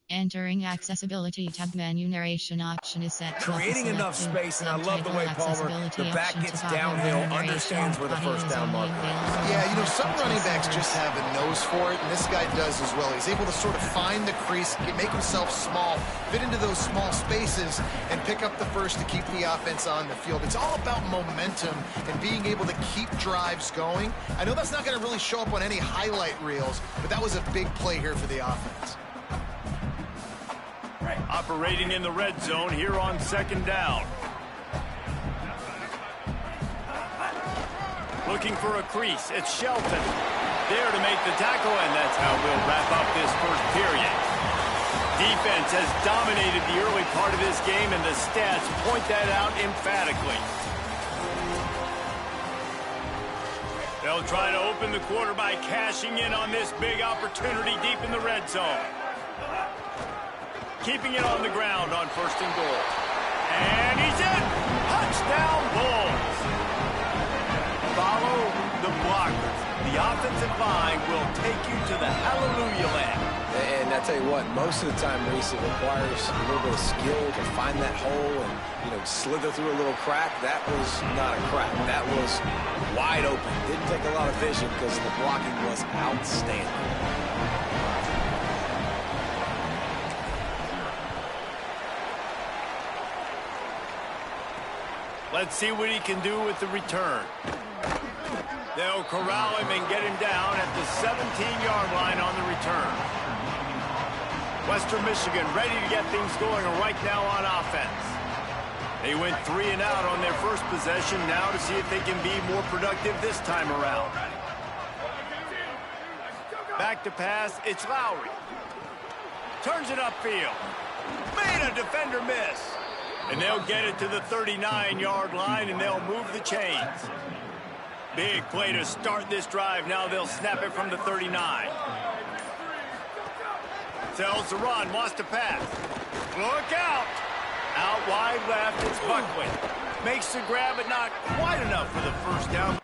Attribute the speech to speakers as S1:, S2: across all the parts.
S1: Entering accessibility tab menu narration option is set to auto
S2: Creating enough
S1: selected.
S2: space, and I love the way Palmer, the back gets downhill, understands where the first down marker is.
S3: Yeah, some running backs just have a nose for it, and this guy does as well. He's able to sort of find the crease, make himself small, fit into those small spaces, and pick up the first to keep the offense on the field. It's all about momentum and being able to keep drives going. I know that's not going to really show up on any highlight reels, but that was a big play here for the offense.
S4: Operating in the red zone here on second down. Looking for a crease. It's Shelton. There to make the tackle, and that's how we'll wrap up this first period. Defense has dominated the early part of this game, and the stats point that out emphatically. They'll try to open the quarter by cashing in on this big opportunity deep in the red zone. Keeping it on the ground on first and goal. And he's in! Touchdown, Bulls! Follow the blockers. The offensive line will take you to the hallelujah land.
S2: And I tell you what, most of the time, Reese, it requires a little bit of skill to find that hole and, slither through a little crack. That was not a crack. That was wide open. Didn't take a lot of vision because the blocking was outstanding.
S4: Let's see what he can do with the return. They'll corral him and get him down at the 17-yard line on the return. Western Michigan ready to get things going right now on offense. They went 3 and out on their first possession, now to see if they can be more productive this time around. Back to pass, it's Lowry. Turns it upfield. Made a defender miss. And they'll get it to the 39-yard line, and they'll move the chains. Big play to start this drive. Now they'll snap it from the 39. Tells the run, wants to pass. Look out! Out wide left, it's Buckley. Makes the grab, but not quite enough for the first down.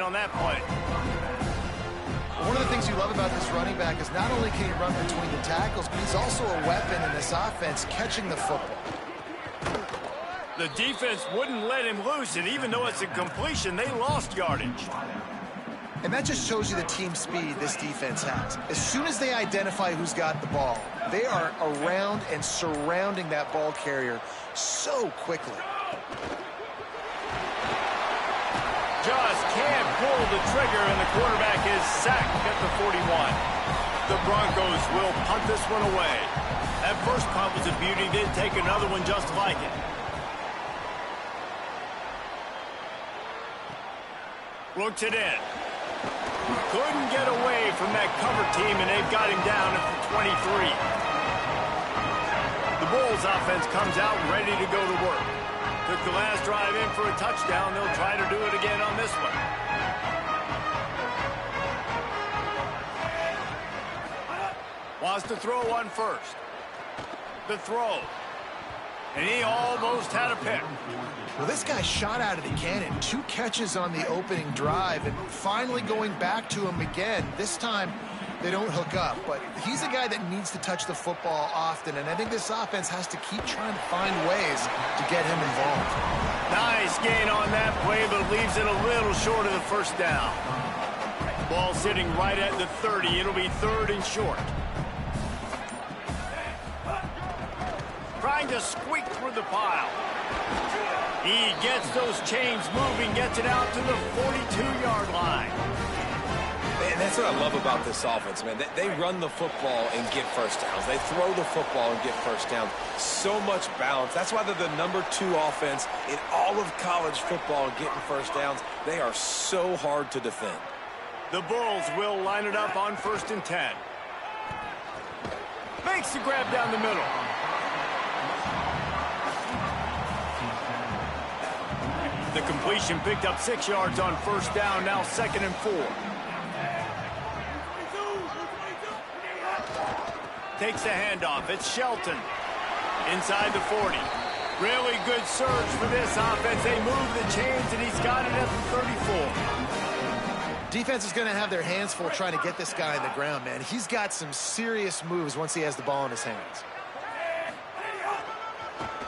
S4: On that play.
S3: One of the things you love about this running back is not only can he run between the tackles, but he's also a weapon in this offense catching the football.
S4: The defense wouldn't let him loose, and even though it's a completion, they lost yardage.
S3: And that just shows you the team speed this defense has. As soon as they identify who's got the ball, they are around and surrounding that ball carrier so quickly.
S4: Just can't pull the trigger, and the quarterback is sacked at the 41. The Broncos will punt this one away. That first punt was a beauty. Did take another one just like it. Looks it in. Couldn't get away from that cover team, and they've got him down at the 23. The Bulls offense comes out ready to go to work. Took the last drive in for a touchdown. They'll try to do it again on this one. Wants to throw one first. The throw. And he almost had a pick.
S3: Well, this guy shot out of the cannon. 2 catches on the opening drive, and finally going back to him again. This time, they don't hook up, but he's a guy that needs to touch the football often, and I think this offense has to keep trying to find ways to get him involved.
S4: Nice gain on that play, but leaves it a little short of the first down. Ball sitting right at the 30. It'll be 3rd and short. Trying to squeak through the pile. He gets those chains moving, gets it out to the 42-yard line.
S2: And that's what I love about this offense, man. They run the football and get first downs. They throw the football and get first downs. So much balance. That's why they're the #2 offense in all of college football and getting first downs. They are so hard to defend.
S4: The Bulls will line it up on 1st and 10. Makes the grab down the middle. The completion picked up 6 yards on 1st down, now 2nd and 4. Takes the handoff. It's Shelton. Inside the 40. Really good surge for this offense. They move the chains, and he's got it at the 34.
S3: Defense is going to have their hands full trying to get this guy on the ground, man. He's got some serious moves once he has the ball in his hands.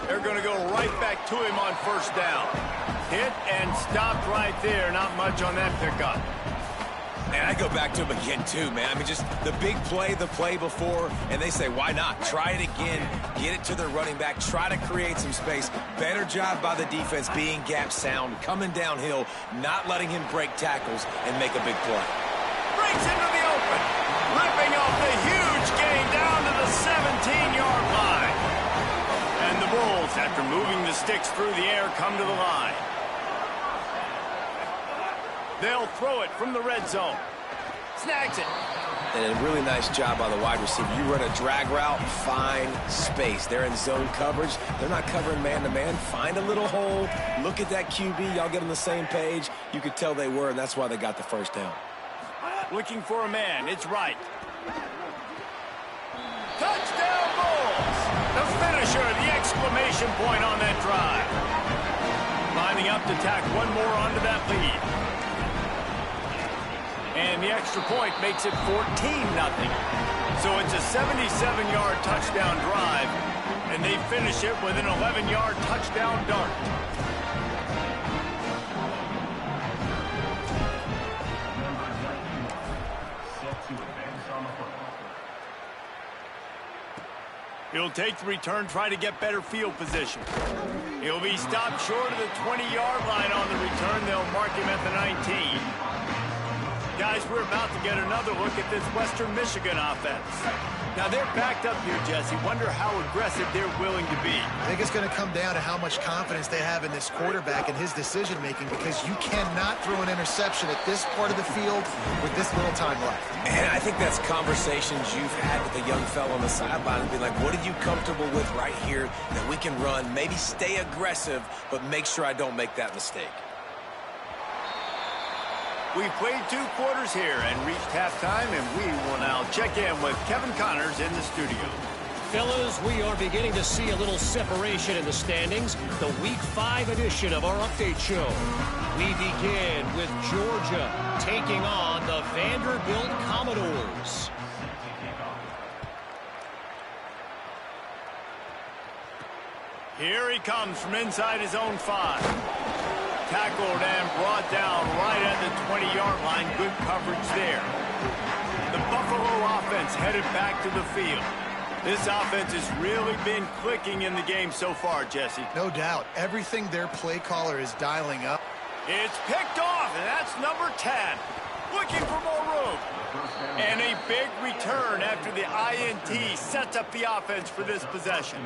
S4: They're going to go right back to him on 1st down. Hit and stopped right there. Not much on that pickup.
S2: And I go back to him again, too, man. I mean, just the big play, the play before, and they say, why not? Try it again. Get it to the running back. Try to create some space. Better job by the defense being gap sound, coming downhill, not letting him break tackles and make a big play.
S4: Breaks into the open. Ripping off the huge gain down to the 17-yard line. And the Bulls, after moving the sticks through the air, come to the line. They'll throw it from the red zone. Snags it.
S2: And a really nice job by the wide receiver. You run a drag route, find space. They're in zone coverage. They're not covering man-to-man. Find a little hole. Look at that QB. Y'all get on the same page. You could tell they were, and that's why they got the first down.
S4: Looking for a man. It's right. Touchdown Bulls! The finisher, the exclamation point on that drive. Lining up to tack one more onto that lead. And the extra point makes it 14-0. So it's a 77-yard touchdown drive, and they finish it with an 11-yard touchdown dart. He'll take the return, try to get better field position. He'll be stopped short of the 20-yard line on the return. They'll mark him at the 19. Guys, we're about to get another look at this Western Michigan offense. Now, they're backed up here, Jesse. Wonder how aggressive they're willing to be.
S3: I think it's going to come down to how much confidence they have in this quarterback and his decision-making, because you cannot throw an interception at this part of the field with this little time left.
S2: And I think that's conversations you've had with a young fellow on the sideline and be like, what are you comfortable with right here that we can run? Maybe stay aggressive, but make sure I don't make that mistake.
S4: We've played 2 quarters here and reached halftime, and we will now check in with Kevin Connors in the studio.
S5: fellas, we are beginning to see a little separation in the standings. The Week 5 edition of our update show. We begin with Georgia taking on the Vanderbilt Commodores.
S4: Here he comes from inside his own 5. Tackled and brought down right at the 20-yard line. Good coverage there. The Buffalo offense headed back to the field. This offense has really been clicking in the game so far, Jesse.
S3: No doubt. Everything their play caller is dialing up.
S4: It's picked off, and that's number 10. Looking for more room. And a big return after the INT sets up the offense for this possession.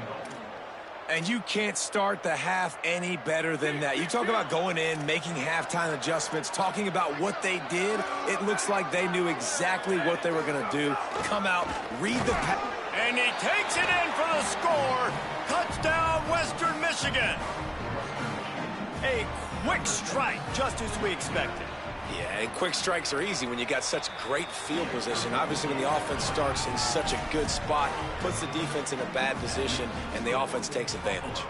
S2: And you can't start the half any better than that. You talk about going in, making halftime adjustments, talking about what they did. It looks like they knew exactly what they were going to do. Come out, read the pass.
S4: And he takes it in for the score. Touchdown, Western Michigan. A quick strike, just as we expected.
S2: Yeah, and quick strikes are easy when you got such great field position. Obviously, when the offense starts in such a good spot, puts the defense in a bad position, and the offense takes advantage.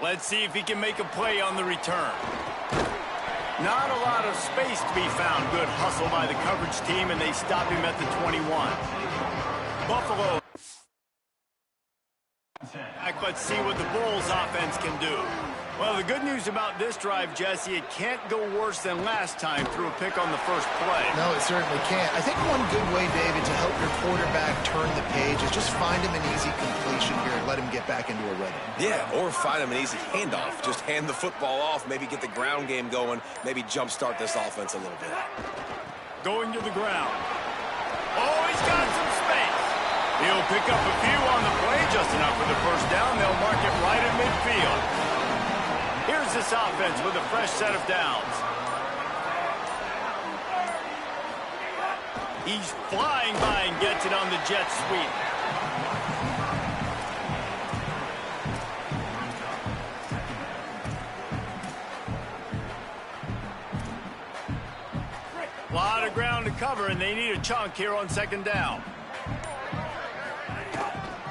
S4: Let's see if he can make a play on the return. Not a lot of space to be found. Good hustle by the coverage team, and they stop him at the 21. Buffalo. Let's see what the Bulls offense can do. Well, the good news about this drive, Jesse, it can't go worse than last time through a pick on the first play.
S3: No, it certainly can't. I think one good way, David, to help your quarterback turn the page is just find him an easy completion here and let him get back into a rhythm.
S2: Yeah, or find him an easy handoff. Just hand the football off, maybe get the ground game going, maybe jumpstart this offense a little bit.
S4: Going to the ground. Oh, he's got some space. He'll pick up a few on the play, just enough for the first down. They'll mark it right at midfield. Here's this offense with a fresh set of downs. He's flying by and gets it on the jet sweep. A lot of ground to cover, and they need a chunk here on second down.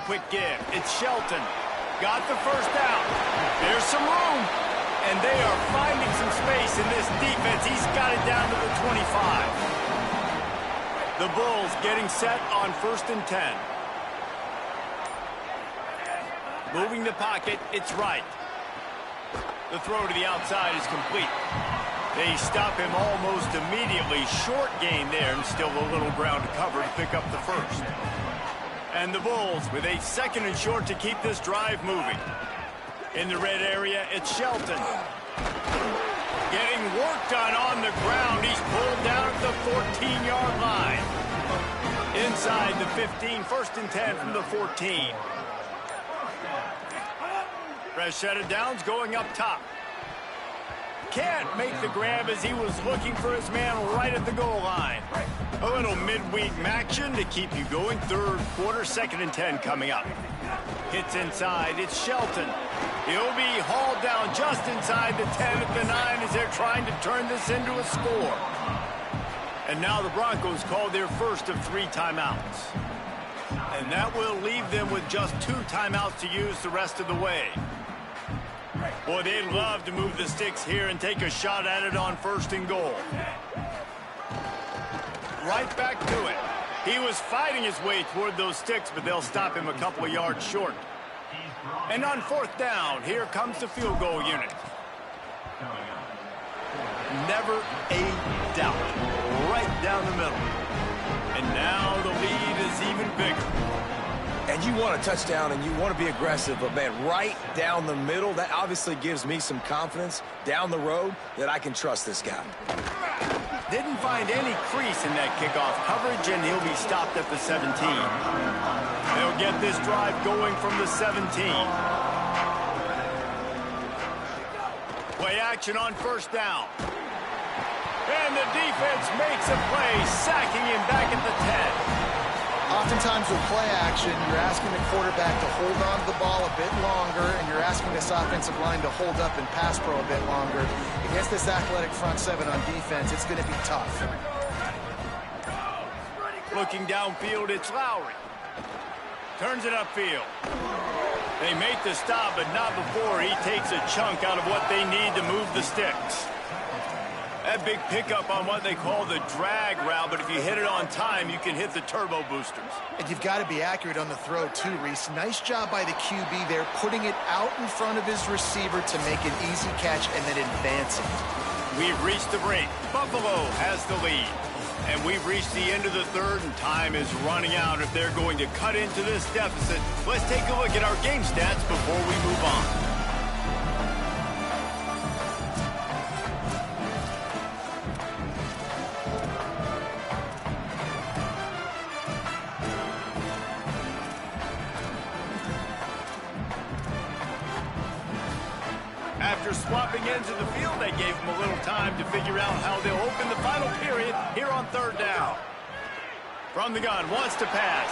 S4: Quick give. It's Shelton. Got the first down. There's some room. And they are finding some space in this defense. He's got it down to the 25. The Bulls getting set on 1st and 10. Moving the pocket. It's right. The throw to the outside is complete. They stop him almost immediately. Short gain there, and still a little ground to cover to pick up the first. And the Bulls with a 2nd and short to keep this drive moving. In the red area, it's Shelton. Getting work done on the ground. He's pulled down at the 14-yard line. Inside the 15, 1st and 10 from the 14. Fresh set of downs going up top. Can't make the grab as he was looking for his man right at the goal line. A little midweek action to keep you going. 3rd quarter, 2nd and 10 coming up. Hits inside. It's Shelton. He'll be hauled down just inside the 10 at the 9 as they're trying to turn this into a score. And now the Broncos call their first of 3 timeouts. And that will leave them with just 2 timeouts to use the rest of the way. Boy, they'd love to move the sticks here and take a shot at it on 1st and goal. Right back to it. He was fighting his way toward those sticks, but they'll stop him a couple of yards short. And on 4th down, here comes the field goal unit. Never a doubt. Right down the middle. And now the lead is even bigger.
S2: And you want a touchdown and you want to be aggressive, but man, right down the middle, that obviously gives me some confidence down the road that I can trust this guy.
S4: Didn't find any crease in that kickoff coverage, and he'll be stopped at the 17. They'll get this drive going from the 17. Play action on 1st down. And the defense makes a play, sacking him back at the 10.
S3: Oftentimes with play action, you're asking the quarterback to hold on to the ball a bit longer, and you're asking this offensive line to hold up and pass pro a bit longer. Against this athletic front 7 on defense, it's going to be tough.
S4: Looking downfield, it's Lowry. Turns it upfield. They make the stop, but not before he takes a chunk out of what they need to move the sticks. That big pickup on what they call the drag route, but if you hit it on time, you can hit the turbo boosters.
S3: And you've got to be accurate on the throw, too, Reese. Nice job by the QB there, putting it out in front of his receiver to make an easy catch and then advancing.
S4: We've reached the break. Buffalo has the lead. And we've reached the end of the third, and time is running out if they're going to cut into this deficit. Let's take a look at our game stats before we move on. After swapping ends of the field, they gave them a little time to figure out how they'll open the final period here on third down. From the gun, wants to pass.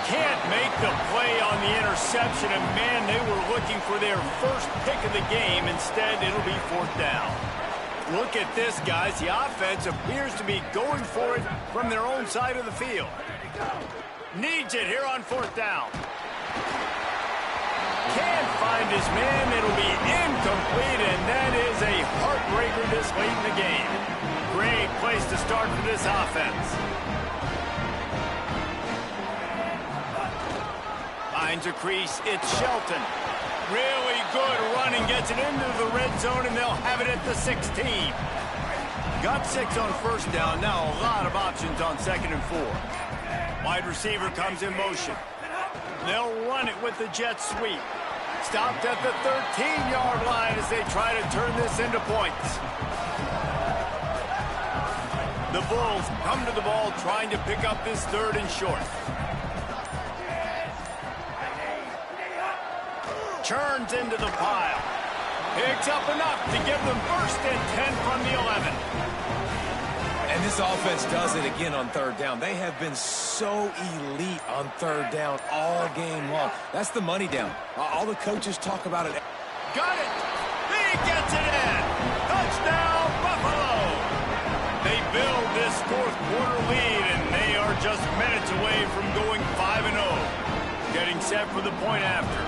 S4: Can't make the play on the interception, and man, they were looking for their first pick of the game. Instead, it'll be fourth down. Look at this, guys. The offense appears to be going for it from their own side of the field. Needs it here on fourth down. Can't find his man. It'll be incomplete, and that is a heartbreaker this late in the game. Great place to start for this offense. Finds a crease. It's Shelton. Really good running. Gets it into the red zone, and they'll have it at the 16. Got 6 on first down. Now a lot of options on second and 4. Wide receiver comes in motion. They'll run it with the jet sweep. Stopped at the 13-yard line as they try to turn this into points. The Bulls come to the ball trying to pick up this third and short. Churns into the pile. Picks up enough to give them first and 10 from the 11.
S2: And this offense does it again on third down. They have been so elite on third down all game long. That's the money down. All the coaches talk about it.
S4: Got it. He gets it in. Touchdown, Buffalo. They build this fourth quarter lead, and they are just minutes away from going 5-0. Getting set for the point after.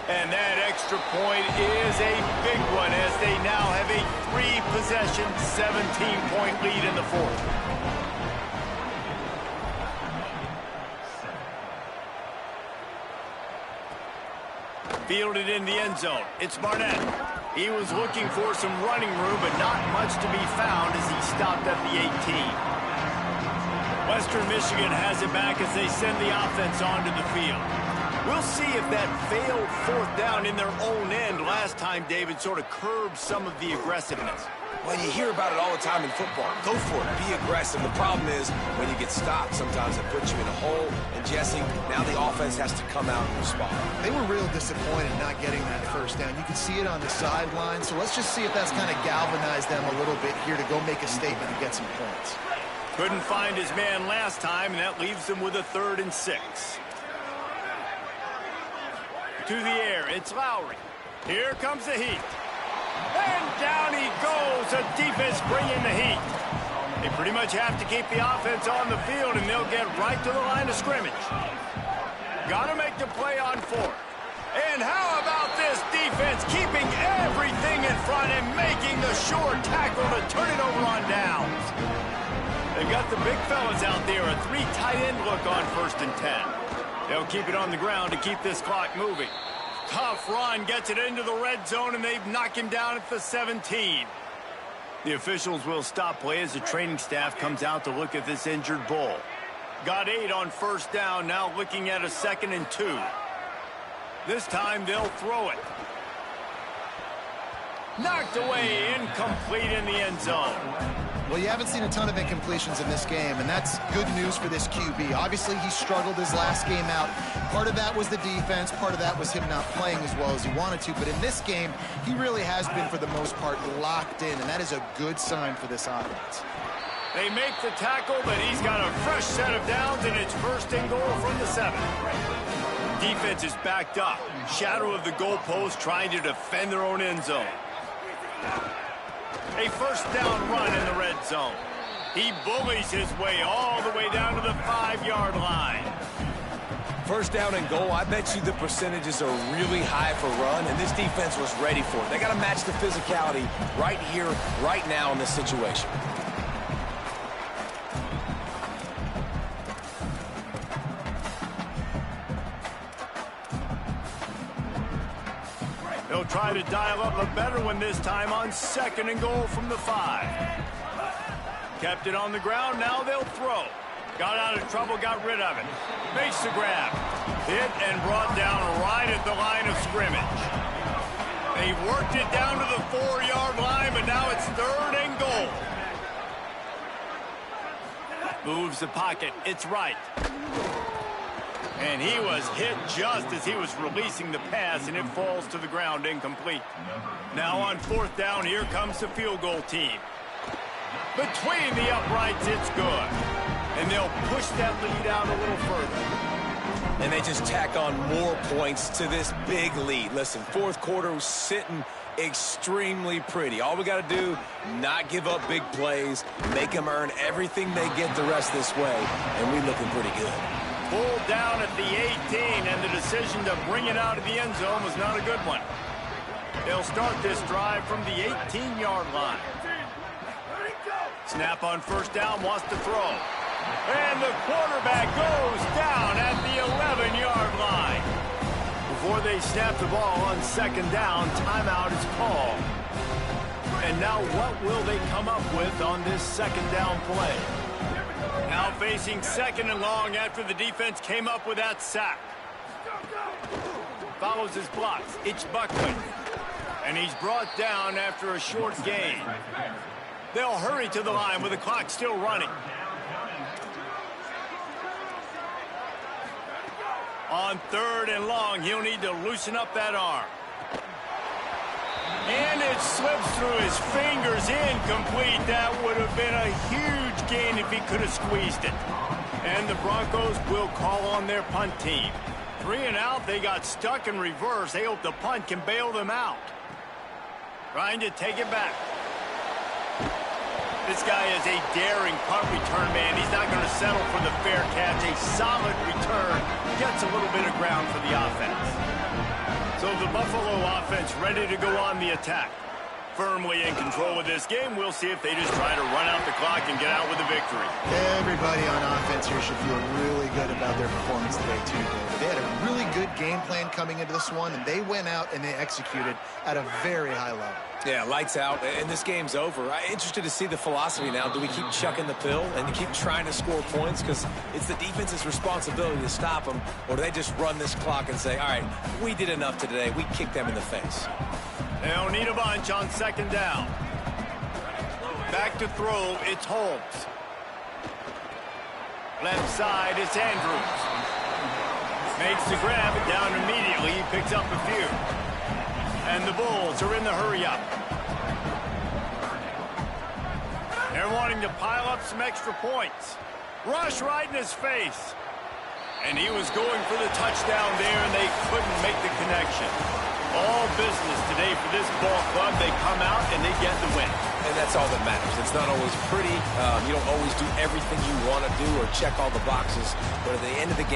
S4: And that extra point is a big one as they now have a 3-possession, 17-point lead in the fourth. Fielded in the end zone. It's Barnett. He was looking for some running room, but not much to be found as he stopped at the 18. Western Michigan has it back as they send the offense onto the field. We'll see if that failed fourth down in their own end last time, David, sort of curbed some of the aggressiveness.
S2: Well, you hear about it all the time in football. Go for it. Be aggressive. The problem is when you get stopped, sometimes it puts you in a hole. And, Jesse, now the offense has to come out and respond.
S3: They were real disappointed not getting that first down. You can see it on the sideline. So let's just see if that's kind of galvanized them a little bit here to go make a statement and get some points.
S4: Couldn't find his man last time, and that leaves them with a 3rd and 6. To the air, it's Lowry. Here comes the heat. And down he goes. The defense bringing the heat. They pretty much have to keep the offense on the field, and they'll get right to the line of scrimmage. Got to make the play on 4th. And how about this defense keeping everything in front and making the sure tackle to turn it over on downs. They've got the big fellas out there, a 3 tight end look on 1st and 10. They'll keep it on the ground to keep this clock moving. Tough run, gets it into the red zone, and they've knocked him down at the 17. The officials will stop play as the training staff comes out to look at this injured Bull. Got 8 on 1st down, now looking at a 2nd and 2. This time they'll throw it. Knocked away, incomplete in the end zone.
S3: Well, you haven't seen a ton of incompletions in this game, and that's good news for this QB. Obviously, he struggled his last game out. Part of that was the defense. Part of that was him not playing as well as he wanted to. But in this game, he really has been, for the most part, locked in, and that is a good sign for this offense.
S4: They make the tackle, but he's got a fresh set of downs, and it's 1st and goal from the 7. Defense is backed up. Shadow of the goalpost trying to defend their own end zone. A first down run in the red zone. He bullies his way all the way down to the 5-yard line.
S2: First down and goal, I bet you the percentages are really high for run, and this defense was ready for it. They got to match the physicality right here, right now in this situation.
S4: They'll try to dial up a better one this time on 2nd and goal from the 5. Kept it on the ground, now they'll throw. Got out of trouble, got rid of it. Makes the grab. Hit and brought down right at the line of scrimmage. They worked it down to the 4-yard line, but now it's 3rd and goal. Moves the pocket. It's right. And he was hit just as he was releasing the pass, and it falls to the ground incomplete. Now on 4th down, here comes the field goal team. Between the uprights, it's good. And they'll push that lead out a little further.
S2: And they just tack on more points to this big lead. Listen, 4th quarter was sitting extremely pretty. All we got to do, not give up big plays, make them earn everything they get the rest this way, and we're looking pretty good.
S4: Pulled down at the 18, and the decision to bring it out of the end zone was not a good one. They'll start this drive from the 18-yard line. Snap on 1st down, wants to throw. And the quarterback goes down at the 11-yard line. Before they snap the ball on 2nd down, timeout is called. And now what will they come up with on this 2nd down play? Now facing 2nd and long after the defense came up with that sack. Follows his blocks. It's Buckley. And he's brought down after a short gain. They'll hurry to the line with the clock still running. On 3rd and long, he'll need to loosen up that arm. And it slips through his fingers, incomplete. That would have been a huge gain if he could have squeezed it. And the Broncos will call on their punt team. 3 and out, they got stuck in reverse. They hope the punt can bail them out. Trying to take it back. This guy is a daring punt return man. He's not going to settle for the fair catch. A solid return gets a little bit of ground for the offense. So the Buffalo offense ready to go on the attack. Firmly in control of this game. We'll see if they just try to run out the clock and get out with a victory.
S3: Everybody on offense here should feel really good about their performance today, too, David. They had a really good game plan coming into this one, and they went out and they executed at a very high level.
S2: Yeah, lights out, and this game's over. I'm interested to see the philosophy now. Do we keep chucking the pill and keep trying to score points? Because it's the defense's responsibility to stop them, or do they just run this clock and say, all right, we did enough today. We kicked them in the face.
S4: They'll need a bunch on 2nd down. Back to throw, it's Holmes. Left side, it's Andrews. Makes the grab, and down immediately. He picks up a few. And the Bulls are in the hurry-up. They're wanting to pile up some extra points. Rush right in his face. And he was going for the touchdown there, and they couldn't make the connection. All business today for this ball club. They come out and they get the win.
S2: And that's all that matters. It's not always pretty. You don't always do everything you want to do or check all the boxes. But at the end of the game,